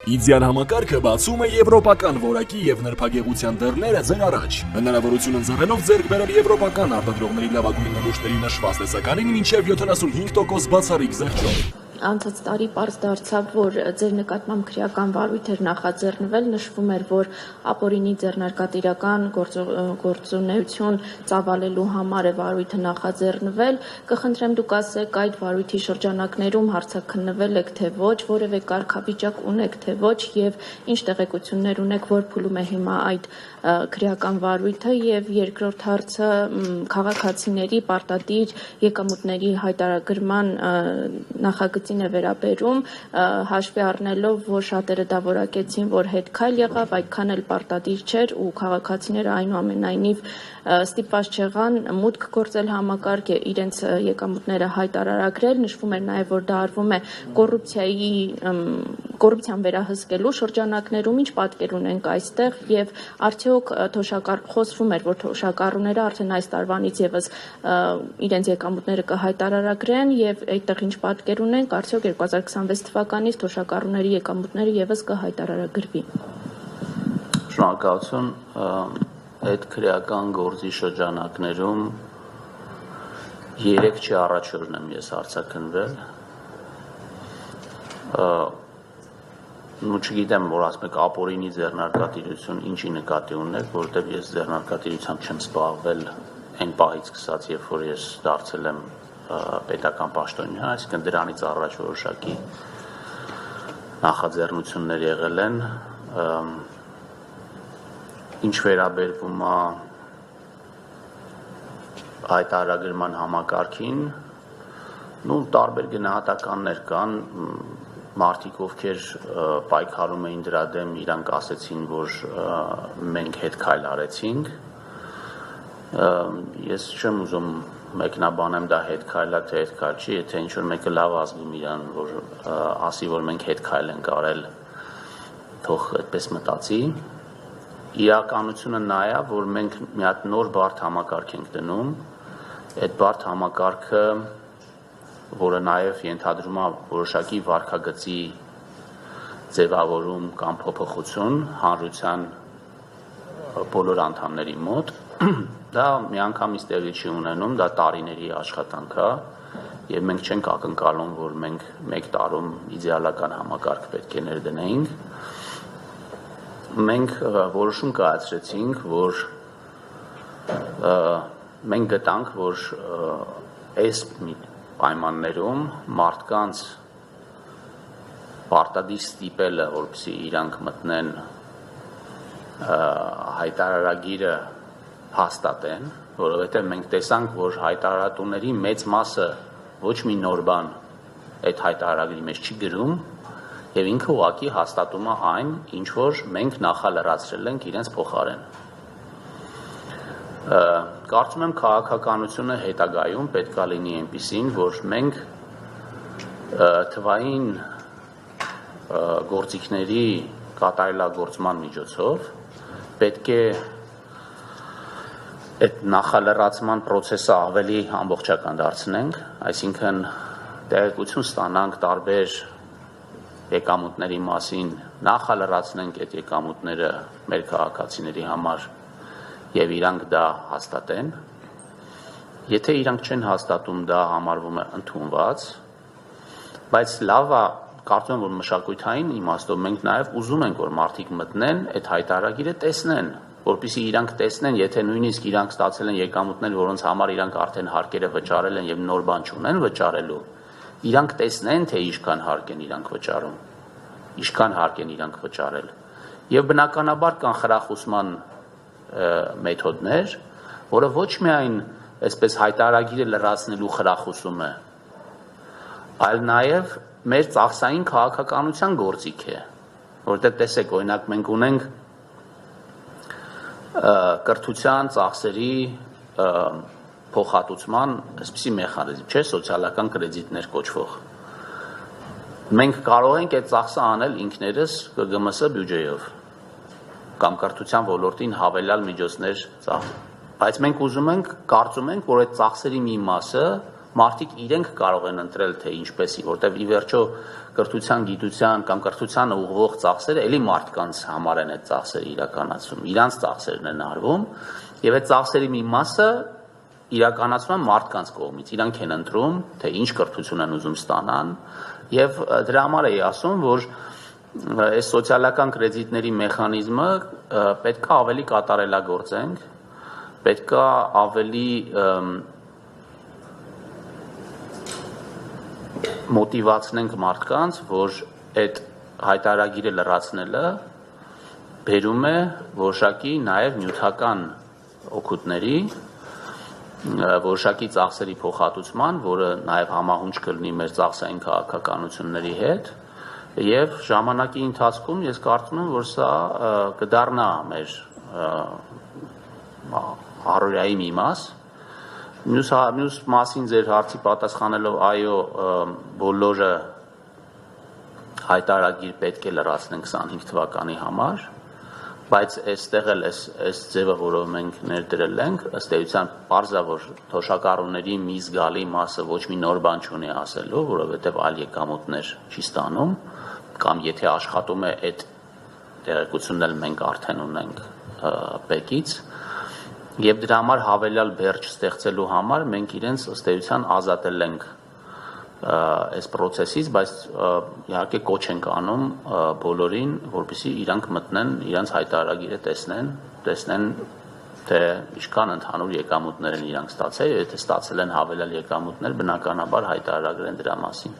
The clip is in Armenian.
Իդեալ համակարգը բացում է եվրոպական որակի եւ նրբագեղության դռները ձեր առաջ։ Հնարավորություն ընձեռելով ձեռք բերել եվրոպական արտադրողների լավագույն նմուշների նշված տեսականին մինչև 75% բացառիկ զեղչով։ Անցած տարի պարզ դարձավ, որ ձեր նկատմամբ քրեական վարույթ էր նախաձեռնվել, նշվում էր, որ ապօրինի ձեռնարկատիրական գործունեություն ծավալելու համար է վարույթը նախաձեռնվել։ Կխնդրեմ դուք ասեք, այդ վարույթի շրջանակներում հարցաքննվել եք թե ոչ, որևէ կարգավիճակ ունեք թե ոչ եւ ինչ տեղեկություններ ունեք, որ փուլում է հիմա այդ քրեական վարույթը, եւ երկրորդ հարցը քաղաքացիների պարտադիր եկամուտների հայտարարման նախագծին է վերաբերում, հաշվի առնելով, որ շատերը դա որակեցին, որ հետքայլ եղավ, այդքան էլ պարտադիր չէր ու քաղաքացիները այնուամենայնիվ ստիպված չեղան մուտք գործել համակարգ իրենց եկամուտները հայտարարագրել, նշվում էր նաև, որ դա արվում է կոռուպցիան վերահսկելու շրջանակներում, ինչ պատկեր ունենք այստեղ եւ արդյոք խոսվում էր, որ թոշակառուները արդեն այս տարվանից եւս իրենց եկամուտները կհայտարարագրեն եւ այդտեղ ինչ պատկեր ունենք, արդյոք 2026 թվականից թոշակառուների եկամուտները եւս կհայտարարագրվի։ Շնորհակալություն։ Այդ քրեական գործի շրջանակներում 3 չի առաջորդն եմ ես հարցաքննվել։ Ու չգիտեմ, որ ասում եք ապօրինի ձեռնարկատիրություն ինչի նկատի ունեք, որովհետև ես ձեռնարկատիրությամբ չեմ զբաղվել այն պահից սկսած, երբ որ ես դարձել եմ պետական պաշտոնյա, այսինքն դրանից առաջ որոշակի նախաձեռնություններ եղել են, ինչ վերաբերվում է հայտարարագրման համակարգին, տարբեր գնահատականներ կան, մարդիկ, ովքեր պայքարում էին դրա դեմ, իրանք ասեցին, որ մենք հետքայլ արեցինք, ես չեմ ուզում մեկնաբանեմ դա հետքայլ է, թե հետքայլ չի, եթե ինչ-որ մեկը լավ ազգում իրան, որ ասի, որ մենք հետքայլ ենք արել, թող այդպես մտածի, իրականությունը նա է, որ մենք մի հատ նոր բարդ համակարգ ենք դնում, այդ բարդ համակարգը, որը նաև ենթադրում է որոշակի վարքագծի ձևավորում կամ փոփոխություն հանրության բոլոր անդամների մոտ, դա միանգամից տեղի չի ունենում, դա տարիների աշխատանք է, եւ մենք չենք ակնկալում, որ մենք մեկ տարում իդեալական համակարգ պետք է ներդնեինք։ Մենք որոշում կայացրեցինք, որ մենք գտանք, որ այս պայմաններում մարդկանց պարտադիր ստիպելը, որպեսզի իրանք մտնեն հայտարարագիրը հաստատեն, որովհետև մենք տեսանք, որ հայտարարատուների մեծ մասը ոչ մի նոր բան այդ հայտարարագրի մեջ չի գրում, եւ ինքը ուղղակի հաստատում է այն, ինչ որ մենք նախալրացրել ենք իրենց փոխարեն։ Կարծում եմ քաղաքականությունը հետագայում պետք է լինի այնպիսին, որ մենք թվային գործիքների կատարելագործման միջոցով պետք է այդ նախալրացման process-ը ավելի ամբողջական դարձնենք, այսինքն տեղեկություն ստանանք տարբեր եկամուտների մասին, նախալրացնենք այդ եկամուտները մեր քաղաքացիների համար եւ իրանք դա հաստատեն։ Եթե իրանք չեն հաստատում, դա համարվում է ընդունված, բայց լավ է, կարծում եմ, որ մշակութային իմաստով մենք նաեւ ուզում ենք, որ մարդիկ մտնեն, այդ հայտարարագիրը տեսնեն, որպեսզի իրանք տեսնեն, եթե նույնիսկ իրանք ստացել են եկամուտներ, որոնց համար իրանք արդեն հարկերը վճարել են եւ նոր բան չունեն վճարելու, իրանք տեսնեն, թե ինչքան հարկ են իրանք վճարում, ինչքան հարկ են իրանք վճարել։ Եվ բնականաբար կան խրախուսման մեթոդներ, որը ոչ միայն այսպես հայտարարագիրը լրացնելու խրախուսում է, այլ նաեւ մեր ծախսային քաղաքականության գործիք է, որովհետեւ տեսեք, օրինակ մենք ունենք կրթության ծախսերի փոխհատուցման այսպիսի մեխանիզմ, չէ, սոցիալական կրեդիտներ կոչվող։ Մենք կարող ենք այդ ծախսը անել ինքներս ԿԳՄՍ բյուջեով կամ կրթության ոլորտին հավելյալ միջոցներ ծախսել։ Բայց մենք ուզում ենք, կարծում ենք, որ այդ ծախսերի մի մասը մարդիկ իրենք կարող են ընտրել թե ինչպեսի, որտեվ ի վերջո կրթության, գիտության կամ կրթությանը ուղղող ծախսերը էլի մարդկանց համար են այդ ծախսերը իրականացում, իրանց ծախսերն են արվում, եւ այդ ծախսերի մի մասը իրականացվում է մարդկանց կողմից, իրանք են ընտրում, թե ինչ կրթություն են ուզում ստանան, եւ դրա համար էի ասում, որ այս սոցիալական կրեդիտների մեխանիզմը պետք է ավելի կատարելագործենք, պետք է ավելի մոտիվացնենք մարդկանց, որ այդ հայտարարագիրը լրացնելը բերում է որոշակի նաև նյութական օգուտների, որոշակի ծախսերի փոխհատուցման, որը նաև համահունչ կլինի մեր ծախսային քաղաքականությունների հետ, եւ ժամանակի ընթացքում ես կարծում եմ, որ սա կդառնա մեր առօրյայի մի մաս։ Մյուս մասին ձեր հարցի պատասխանելով այո, բոլորը հայտարարագիր պետք է լրացնեն 25 թվականի համար, բայց այստեղ էլ այս ձևը, որով մենք ներդրել ենք, ըստ էության պարզ է, որ թոշակառուների մի զգալի մասը ոչ մի նոր բան չունի ասելու, որովհետև այլ եկամուտներ չի ստանում, կամ եթե աշխատում է այդ տեղեկությունն էլ մենք արդեն ունենք ՊԵԿ-ից, եւ դրա համար հավելյալ բերջ ստեղծելու համար մենք իրենց ըստ էության ազատել ենք այս process-ից, բայց իհարկե կոչ ենք անում բոլորին, որպեսզի իրանք մտնեն, իրանք հայտարարագիրը տեսնեն, թե ինչքան ընդհանուր եկամուտներ են իրանք ստացել, եթե ստացել են հավելյալ եկամուտներ, բնականաբար հայտարարագրեն դրա մասին։